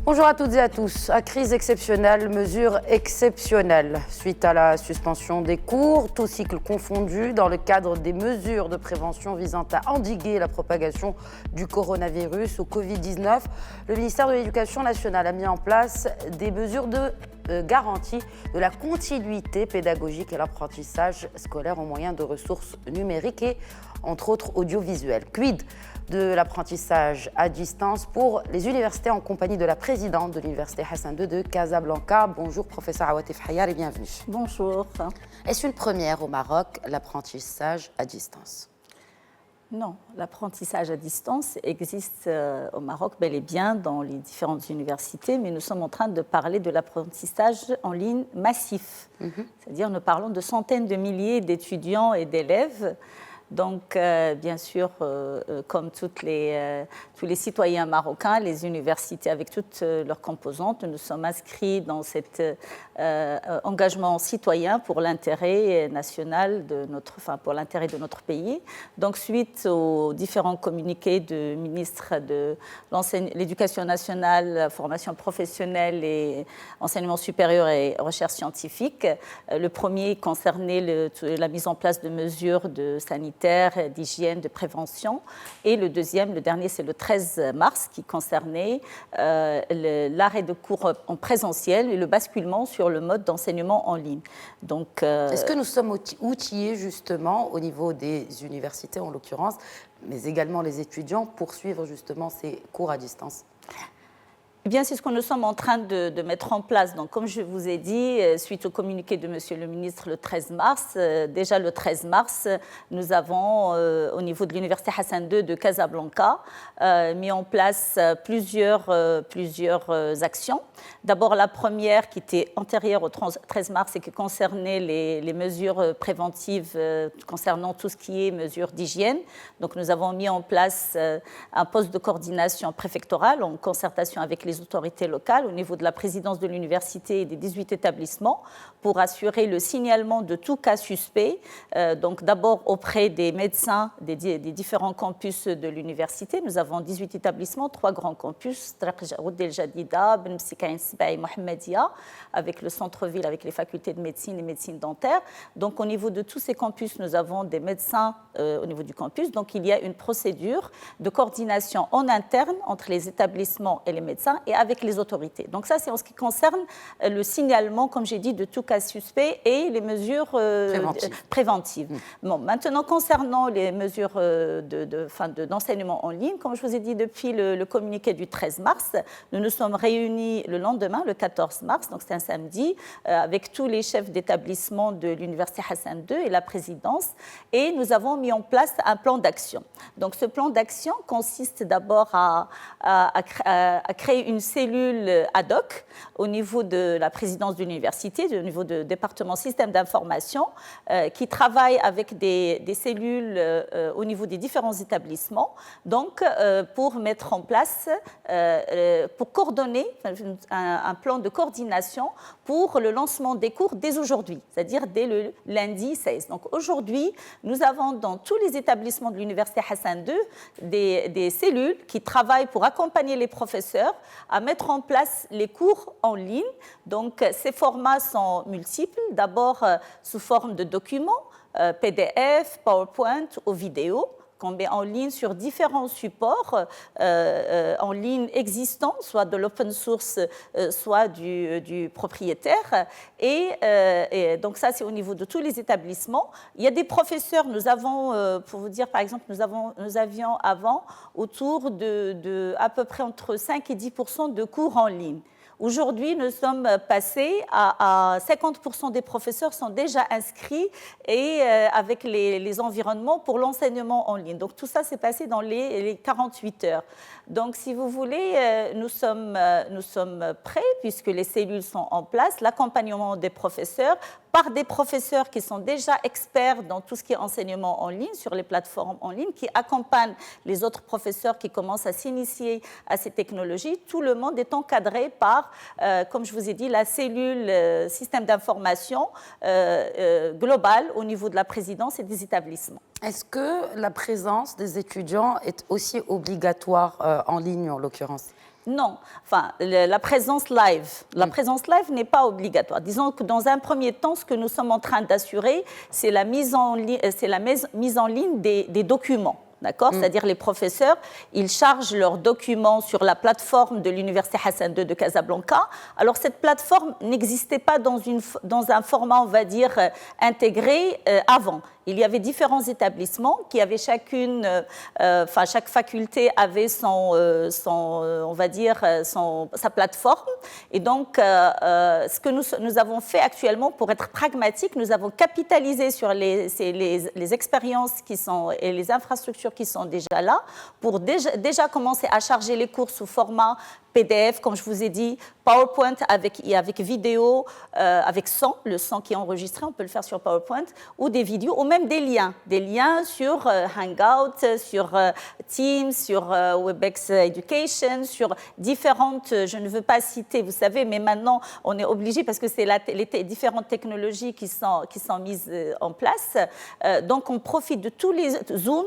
Bonjour à toutes et à tous. À crise exceptionnelle, mesures exceptionnelles. Suite à la suspension des cours, tous cycles confondus, dans le cadre des mesures de prévention visant à endiguer la propagation du coronavirus ou Covid-19, le ministère de l'Éducation nationale a mis en place des mesures de garantie de la continuité pédagogique et l'apprentissage scolaire au moyen de ressources numériques et, entre autres, audiovisuelles. Quid de l'apprentissage à distance pour les universités en compagnie de la présidente de l'université Hassan II de Casablanca. Bonjour professeur Awatif Hayar et bienvenue. Bonjour. Est-ce une première au Maroc, l'apprentissage à distance? Non, l'apprentissage à distance existe au Maroc bel et bien dans les différentes universités, mais nous sommes en train de parler de l'apprentissage en ligne massif. C'est-à-dire nous parlons de centaines de milliers d'étudiants et d'élèves. Donc, bien sûr, comme tous les citoyens marocains, les universités avec toutes leurs composantes, nous sommes inscrits dans cet engagement citoyen pour l'intérêt national pour l'intérêt de notre pays. Donc, suite aux différents communiqués du ministre de l'Éducation nationale, la formation professionnelle et enseignement supérieur et recherche scientifique, le premier concernait la mise en place de mesures sanitaires, d'hygiène, de prévention. Et le dernier, c'est le 13 mars, qui concernait l'arrêt de cours en présentiel et le basculement sur le mode d'enseignement en ligne. Donc, est-ce que nous sommes outillés justement au niveau des universités en l'occurrence, mais également les étudiants pour suivre justement ces cours à distance? Eh bien, c'est ce que nous sommes en train de mettre en place. Donc, comme je vous ai dit, suite au communiqué de Monsieur le ministre le 13 mars, déjà le 13 mars, nous avons, au niveau de l'université Hassan II de Casablanca, mis en place plusieurs actions. D'abord, la première qui était antérieure au 13 mars et qui concernait les mesures préventives concernant tout ce qui est mesures d'hygiène. Donc, nous avons mis en place un poste de coordination préfectorale en concertation avec les autorités locales au niveau de la présidence de l'université et des 18 établissements pour assurer le signalement de tout cas suspect. Donc d'abord auprès des médecins des différents campus de l'université. Nous avons 18 établissements, 3 grands campus, Roud El Jadida, Ben Msikaïn Sba et Mohamedia, avec le centre-ville, avec les facultés de médecine et médecine dentaire. Donc au niveau de tous ces campus, nous avons des médecins au niveau du campus. Donc il y a une procédure de coordination en interne entre les établissements et les médecins et avec les autorités. Donc ça, c'est en ce qui concerne le signalement, comme j'ai dit, de tout cas suspect et les mesures préventives. Bon, maintenant, concernant les mesures d'enseignement en ligne, comme je vous ai dit depuis le communiqué du 13 mars, nous nous sommes réunis le lendemain, le 14 mars, donc c'est un samedi, avec tous les chefs d'établissement de l'université Hassan II et la présidence, et nous avons mis en place un plan d'action. Donc ce plan d'action consiste d'abord à créer une cellule ad hoc au niveau de la présidence de l'université, au niveau du département système d'information, qui travaille avec des cellules au niveau des différents établissements, donc pour mettre en place, pour coordonner un plan de coordination pour le lancement des cours dès aujourd'hui, c'est-à-dire dès le lundi 16. Donc aujourd'hui, nous avons dans tous les établissements de l'université Hassan II des cellules qui travaillent pour accompagner les professeurs à mettre en place les cours en ligne. Donc, ces formats sont multiples. D'abord, sous forme de documents, PDF, PowerPoint ou vidéo, qu'on met en ligne sur différents supports en ligne existants, soit de l'open source, soit du propriétaire. Et donc ça, c'est au niveau de tous les établissements. Il y a des professeurs, nous avons, pour vous dire par exemple, nous avions avant autour de à peu près entre 5 et 10% de cours en ligne. Aujourd'hui, nous sommes passés à 50% des professeurs sont déjà inscrits et avec les environnements pour l'enseignement en ligne. Donc tout ça s'est passé dans les 48 heures. Donc si vous voulez, nous sommes prêts puisque les cellules sont en place, l'accompagnement des professeurs par des professeurs qui sont déjà experts dans tout ce qui est enseignement en ligne, sur les plateformes en ligne, qui accompagnent les autres professeurs qui commencent à s'initier à ces technologies. Tout le monde est encadré par, comme je vous ai dit, la cellule système d'information globale au niveau de la présidence et des établissements. Est-ce que la présence des étudiants est aussi obligatoire en ligne, en l'occurrence ? Non, enfin, la présence live. La présence live n'est pas obligatoire. Disons que dans un premier temps, ce que nous sommes en train d'assurer, c'est la mise en ligne des documents. D'accord, c'est-à-dire les professeurs, ils chargent leurs documents sur la plateforme de l'Université Hassan II de Casablanca. Alors, cette plateforme n'existait pas dans un format, on va dire, intégré avant. Il y avait différents établissements qui avaient chaque faculté avait on va dire, sa plateforme. Et donc, ce que nous avons fait actuellement, pour être pragmatique, nous avons capitalisé sur les expériences et les infrastructures qui sont déjà là, pour déjà commencer à charger les cours sous format PDF, comme je vous ai dit, PowerPoint avec vidéo, avec son, le son qui est enregistré, on peut le faire sur PowerPoint, ou des vidéos, ou même des liens sur Hangout, sur Teams, sur WebEx Education, sur différentes, je ne veux pas citer, vous savez, mais maintenant on est obligé parce que c'est les différentes technologies qui sont mises en place. Donc on profite de tous les Zoom,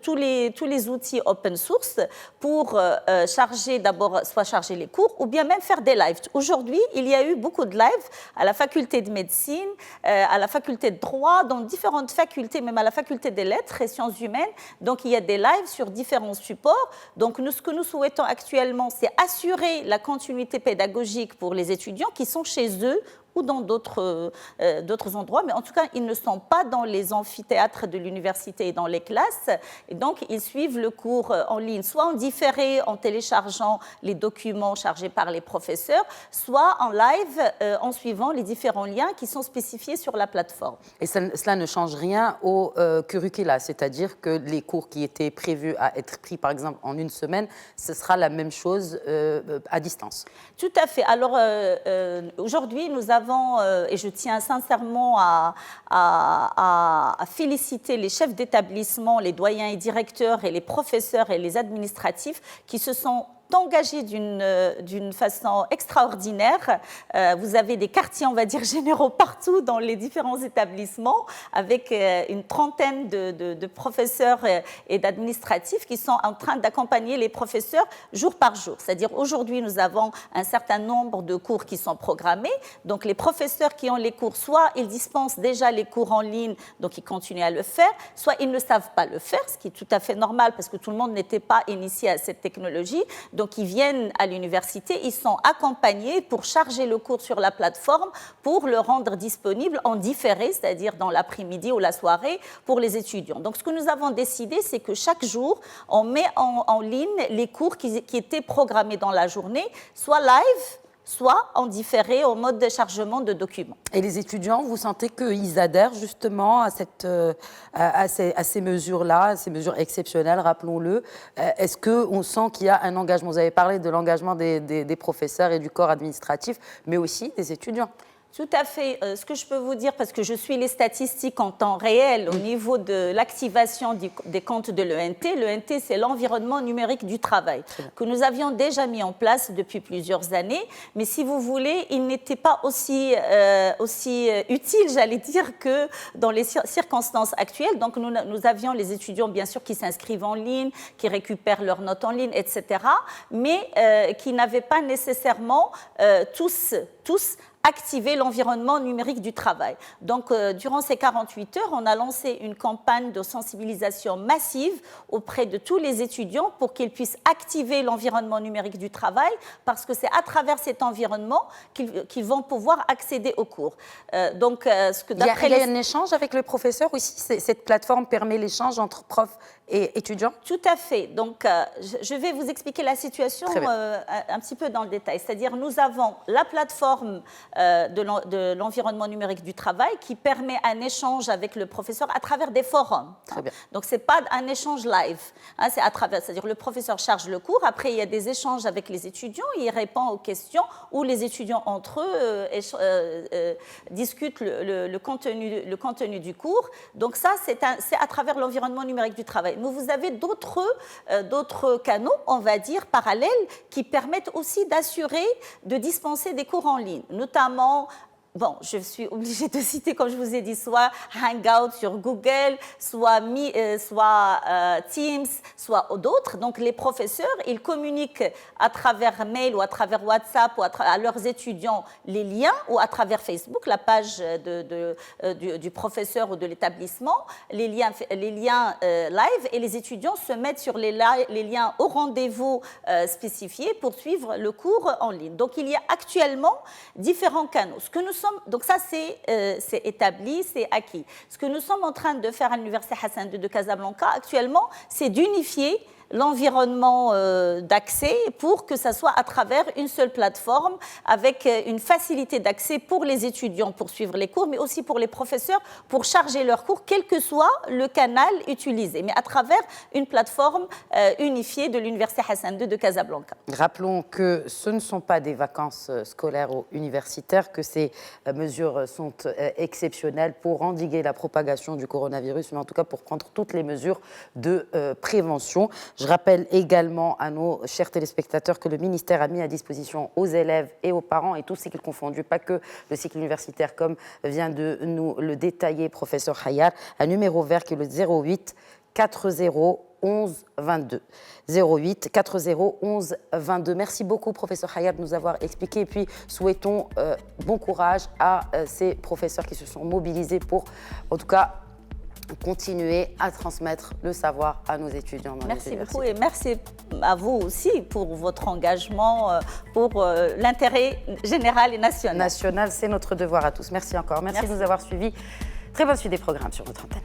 tous les outils open source pour charger d'abord soit charger les cours ou bien même faire des lives. Aujourd'hui, il y a eu beaucoup de lives à la faculté de médecine, à la faculté de droit, dans différentes facultés, même à la faculté des lettres et sciences humaines. Donc, il y a des lives sur différents supports. Donc, ce que nous souhaitons actuellement, c'est assurer la continuité pédagogique pour les étudiants qui sont chez eux ou dans d'autres endroits, mais en tout cas, ils ne sont pas dans les amphithéâtres de l'université et dans les classes, et donc ils suivent le cours en ligne, soit en différé, en téléchargeant les documents chargés par les professeurs, soit en live, en suivant les différents liens qui sont spécifiés sur la plateforme. Et cela ne change rien au curricula, c'est-à-dire que les cours qui étaient prévus à être pris, par exemple, en une semaine, ce sera la même chose à distance. Tout à fait. Alors, aujourd'hui, nous avons, et je tiens sincèrement à féliciter les chefs d'établissement, les doyens et directeurs et les professeurs et les administratifs qui se sont engagés d'une façon extraordinaire. Vous avez des quartiers, on va dire, généraux partout dans les différents établissements avec une trentaine de professeurs et d'administratifs qui sont en train d'accompagner les professeurs jour par jour. C'est-à-dire aujourd'hui, nous avons un certain nombre de cours qui sont programmés. Donc les professeurs qui ont les cours, soit ils dispensent déjà les cours en ligne, donc ils continuent à le faire, soit ils ne savent pas le faire, ce qui est tout à fait normal parce que tout le monde n'était pas initié à cette technologie. Donc, ils viennent à l'université, ils sont accompagnés pour charger le cours sur la plateforme, pour le rendre disponible en différé, c'est-à-dire dans l'après-midi ou la soirée, pour les étudiants. Donc, ce que nous avons décidé, c'est que chaque jour, on met en ligne les cours qui étaient programmés dans la journée, soit live, soit en différé au mode de chargement de documents. Et les étudiants, vous sentez qu'ils adhèrent justement à ces mesures-là, ces mesures exceptionnelles, rappelons-le. Est-ce qu'on sent qu'il y a un engagement? Vous avez parlé de l'engagement des professeurs et du corps administratif, mais aussi des étudiants. Tout à fait. Ce que je peux vous dire, parce que je suis les statistiques en temps réel au niveau de l'activation des comptes de l'ENT. L'ENT, c'est l'environnement numérique du travail, que nous avions déjà mis en place depuis plusieurs années. Mais si vous voulez, il n'était pas aussi utile, j'allais dire, que dans les circonstances actuelles. Donc, nous avions les étudiants, bien sûr, qui s'inscrivent en ligne, qui récupèrent leurs notes en ligne, etc., mais qui n'avaient pas nécessairement tous activer l'environnement numérique du travail. Donc, durant ces 48 heures, on a lancé une campagne de sensibilisation massive auprès de tous les étudiants pour qu'ils puissent activer l'environnement numérique du travail parce que c'est à travers cet environnement qu'ils vont pouvoir accéder aux cours. Donc, il y a un échange avec le professeur aussi? Cette plateforme permet l'échange entre profs et étudiants? Tout à fait. Donc, je vais vous expliquer la situation un petit peu dans le détail. C'est-à-dire, nous avons la plateforme de l'environnement numérique du travail qui permet un échange avec le professeur à travers des forums. Très bien. Donc, ce n'est pas un échange live. C'est à travers, c'est-à-dire le professeur charge le cours, après il y a des échanges avec les étudiants, il répond aux questions ou les étudiants entre eux discutent le contenu du cours. Donc ça, c'est à travers l'environnement numérique du travail. Mais vous avez d'autres canaux, on va dire, parallèles qui permettent aussi de dispenser des cours en ligne, notamment. Bon, je suis obligée de citer, comme je vous ai dit, soit Hangout sur Google, soit Teams, soit d'autres. Donc les professeurs, ils communiquent à travers mail ou à travers WhatsApp ou à leurs étudiants les liens, ou à travers Facebook, la page du professeur ou de l'établissement, les liens live, et les étudiants se mettent sur les liens au rendez-vous spécifiés pour suivre le cours en ligne. Donc il y a actuellement différents canaux. Donc ça c'est établi, c'est acquis. Ce que nous sommes en train de faire à l'Université Hassan II de Casablanca actuellement, c'est d'unifier l'environnement d'accès pour que ça soit à travers une seule plateforme, avec une facilité d'accès pour les étudiants pour suivre les cours, mais aussi pour les professeurs pour charger leurs cours, quel que soit le canal utilisé, mais à travers une plateforme unifiée de l'Université Hassan II de Casablanca. Rappelons que ce ne sont pas des vacances scolaires ou universitaires, que ces mesures sont exceptionnelles pour endiguer la propagation du coronavirus, mais en tout cas pour prendre toutes les mesures de prévention. Je rappelle également à nos chers téléspectateurs que le ministère a mis à disposition aux élèves et aux parents, et tous cycles confondus, pas que le cycle universitaire, comme vient de nous le détailler professeur Hayat, un numéro vert qui est le 08 40 11 22. 08 40 11 22. Merci beaucoup, professeur Hayat, de nous avoir expliqué. Et puis, souhaitons bon courage à ces professeurs qui se sont mobilisés pour, en tout cas, continuer à transmettre le savoir à nos étudiants dans les universités. Merci beaucoup, et merci à vous aussi pour votre engagement pour l'intérêt général et national. National, c'est notre devoir à tous. Merci encore. Merci de nous avoir suivis. Très bonne suite des programmes sur notre antenne.